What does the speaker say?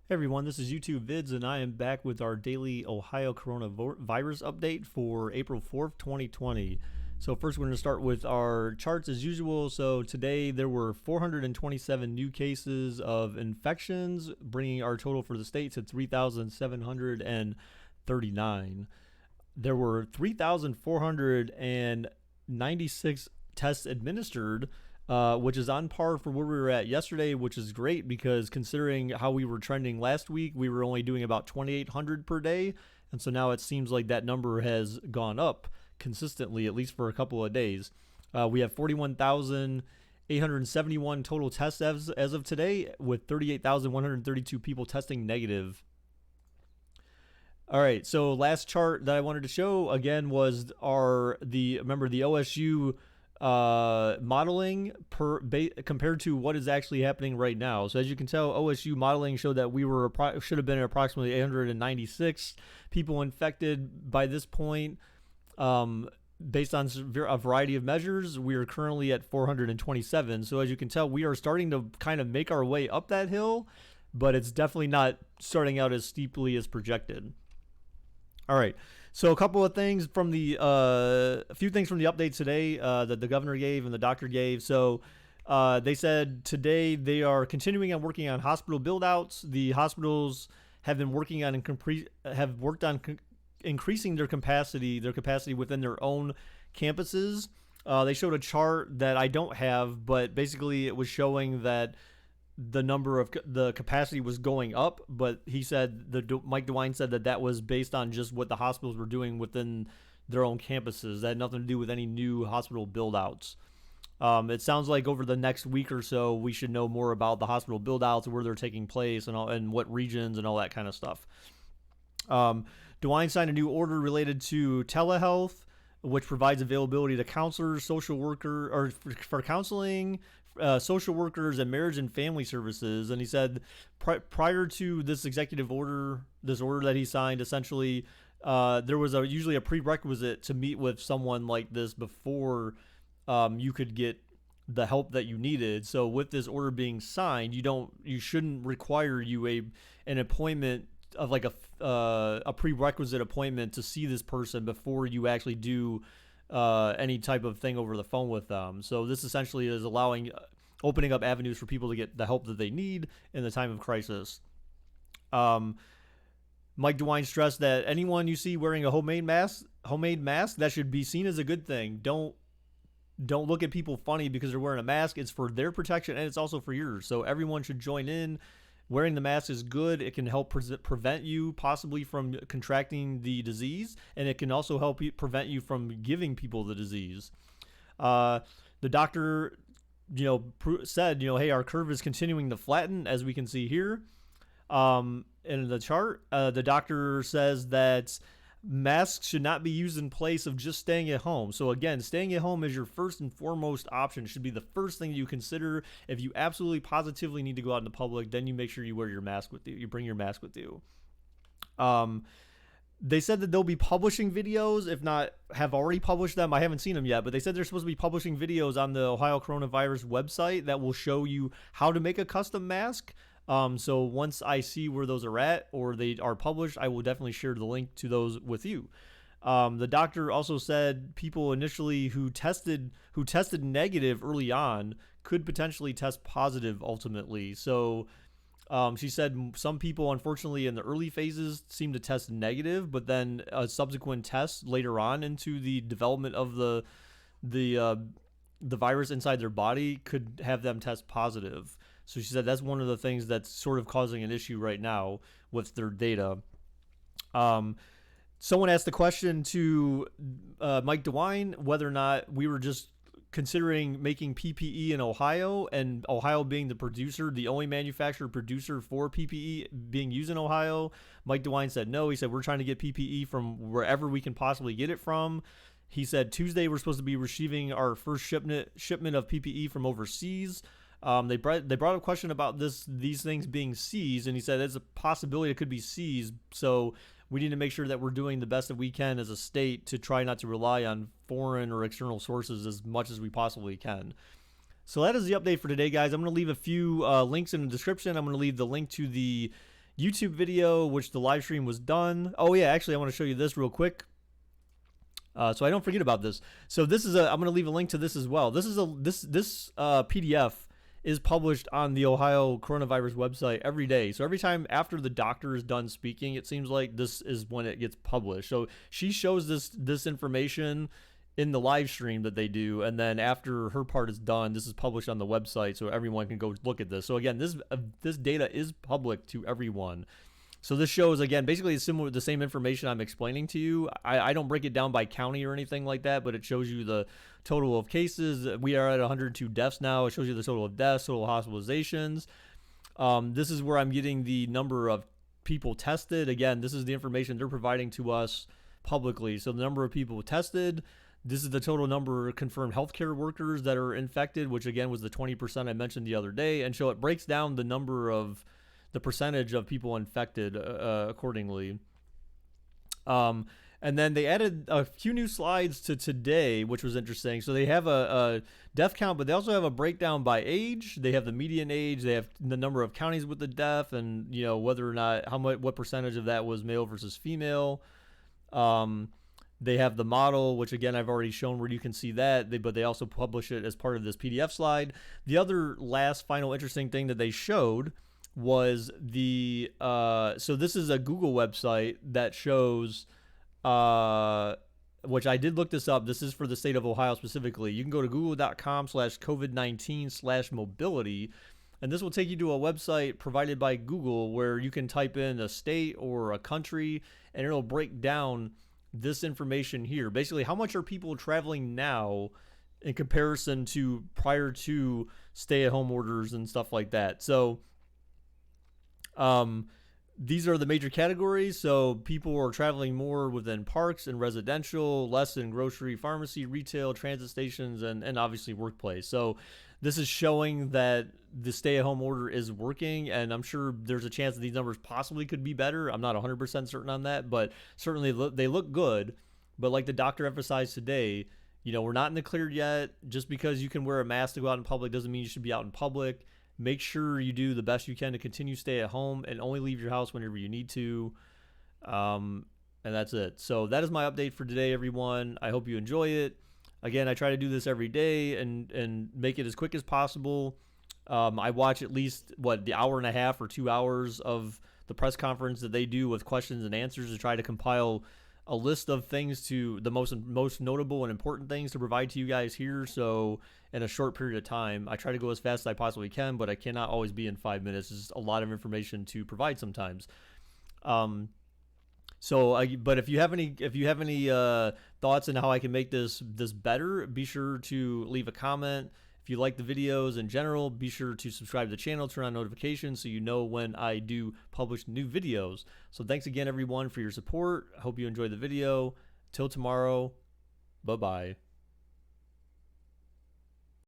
Hey everyone, this is YouTube Vids, and I am back with our daily Ohio coronavirus update for April 4th, 2020. So first we're going to start with our charts as usual. So today there were 427 new cases of infections, bringing our total for the state to 3,739. There were 3,496 tests administered, which is on par for where we were at yesterday, which is great because considering how we were trending last week, we were only doing about 2,800 per day. And so now it seems like that number has gone up consistently, at least for a couple of days. We have 41,871 total tests as of today, with 38,132 people testing negative. All right, so last chart that I wanted to show again was the OSU modeling compared to what is actually happening right now. So as you can tell, OSU modeling showed that we should have been at approximately 896 people infected by this point. Based on a variety of measures, we are currently at 427. So as you can tell, we are starting to kind of make our way up that hill, but it's definitely not starting out as steeply as projected. All right. So a couple of things from a few things from the update today that the governor gave and the doctor gave. So they said today they are continuing on working on hospital build-outs. The hospitals have been working on increasing their capacity within their own campuses. They showed a chart that I don't have, but basically it was showing that the number of the capacity was going up, but he said Mike DeWine said that was based on just what the hospitals were doing within their own campuses. That had nothing to do with any new hospital build outs. It sounds like over the next week or so we should know more about the hospital build outs, where they're taking place, and what regions and all that kind of stuff. DeWine signed a new order related to telehealth, which provides availability to counselors, social worker, or for counseling, social workers, and marriage and family services. And he said prior to this executive order, this order that he signed, essentially, there was usually a prerequisite to meet with someone like this before you could get the help that you needed. So with this order being signed, you shouldn't require an appointment of like a prerequisite appointment to see this person before you actually do any type of thing over the phone with them. So this essentially is opening up avenues for people to get the help that they need in the time of crisis. Mike DeWine stressed that anyone you see wearing a homemade mask, that should be seen as a good thing. Don't look at people funny because they're wearing a mask. It's for their protection and it's also for yours. So everyone should join in. Wearing the mask is good. It can help prevent you possibly from contracting the disease, and it can also help prevent you from giving people the disease. The doctor, said, hey, our curve is continuing to flatten, as we can see here. In the chart, the doctor says that masks should not be used in place of just staying at home. So again, staying at home is your first and foremost option. It should be the first thing you consider. If you absolutely positively need to go out in the public, then you make sure you wear your mask with you. You bring your mask with you. They said that they'll be publishing videos, if not have already published them. I haven't seen them yet, but they said they're supposed to be publishing videos on the Ohio Coronavirus website that will show you how to make a custom mask. So once I see where those are at or they are published, I will definitely share the link to those with you. The doctor also said people initially who tested negative early on could potentially test positive ultimately. So she said some people, unfortunately, in the early phases seem to test negative, but then a subsequent test later on into the development of the virus inside their body could have them test positive. So she said that's one of the things that's sort of causing an issue right now with their data. Someone asked the question to Mike DeWine whether or not we were just considering making PPE in Ohio, and Ohio being the only manufacturer producer for PPE being used in Ohio. Mike DeWine said no. He said we're trying to get PPE from wherever we can possibly get it from. He said Tuesday we're supposed to be receiving our first shipment of PPE from overseas. They brought up a question about these things being seized, and he said there's a possibility it could be seized. So we need to make sure that we're doing the best that we can as a state to try not to rely on foreign or external sources as much as we possibly can. So that is the update for today, guys. I'm going to leave a few links in the description. I'm going to leave the link to the YouTube video, which the live stream was done. Oh yeah, actually I want to show you this real quick. So I don't forget about this. So this is I'm going to leave a link to this as well. This is this PDF is published on the Ohio coronavirus website every day. So every time after the doctor is done speaking, it seems like this is when it gets published. So she shows this information in the live stream that they do, and then after her part is done, this is published on the website so everyone can go look at this. So again, this data is public to everyone. So this shows, again, basically similar, the same information I'm explaining to you. I don't break it down by county or anything like that, but it shows you the total of cases. We are at 102 deaths now. It shows you the total of deaths, total hospitalizations. This is where I'm getting the number of people tested. Again, this is the information they're providing to us publicly. So the number of people tested. This is the total number of confirmed healthcare workers that are infected, which again was the 20% I mentioned the other day. And so it breaks down the percentage of people infected accordingly. And then they added a few new slides to today, which was interesting. So they have a death count, but they also have a breakdown by age. They have the median age. They have the number of counties with the death, and whether or not what percentage of that was male versus female. They have the model, which again I've already shown where you can see that, but they also publish it as part of this PDF slide. The other last final interesting thing that they showed was so this is a Google website that shows, which I did look this up. This is for the state of Ohio specifically. You can go to google.com/COVID-19/mobility, and this will take you to a website provided by Google where you can type in a state or a country, and it'll break down this information here. Basically, how much are people traveling now in comparison to prior to stay-at-home orders and stuff like that. So these are the major categories. So people are traveling more within parks and residential, less in grocery, pharmacy, retail, transit stations, and obviously workplace. So this is showing that the stay-at-home order is working, and I'm sure there's a chance that these numbers possibly could be better. I'm not 100% certain on that, but certainly they look good. But like the doctor emphasized today, we're not in the clear yet. Just because you can wear a mask to go out in public doesn't mean you should be out in public. Make sure you do the best you can to continue stay at home and only leave your house whenever you need to. And that's it. So that is my update for today, everyone. I hope you enjoy it. Again, I try to do this every day and make it as quick as possible. I watch at least, the hour and a half or 2 hours of the press conference that they do with questions and answers to try to compile a list of things, to the most notable and important things to provide to you guys here. So in a short period of time, I try to go as fast as I possibly can, but I cannot always be in 5 minutes. It's a lot of information to provide sometimes. But if you have any thoughts on how I can make this better, be sure to leave a comment. If you like the videos in general, be sure to subscribe to the channel, turn on notifications so you know when I do publish new videos. So thanks again, everyone, for your support. I hope you enjoyed the video. Till tomorrow, bye-bye.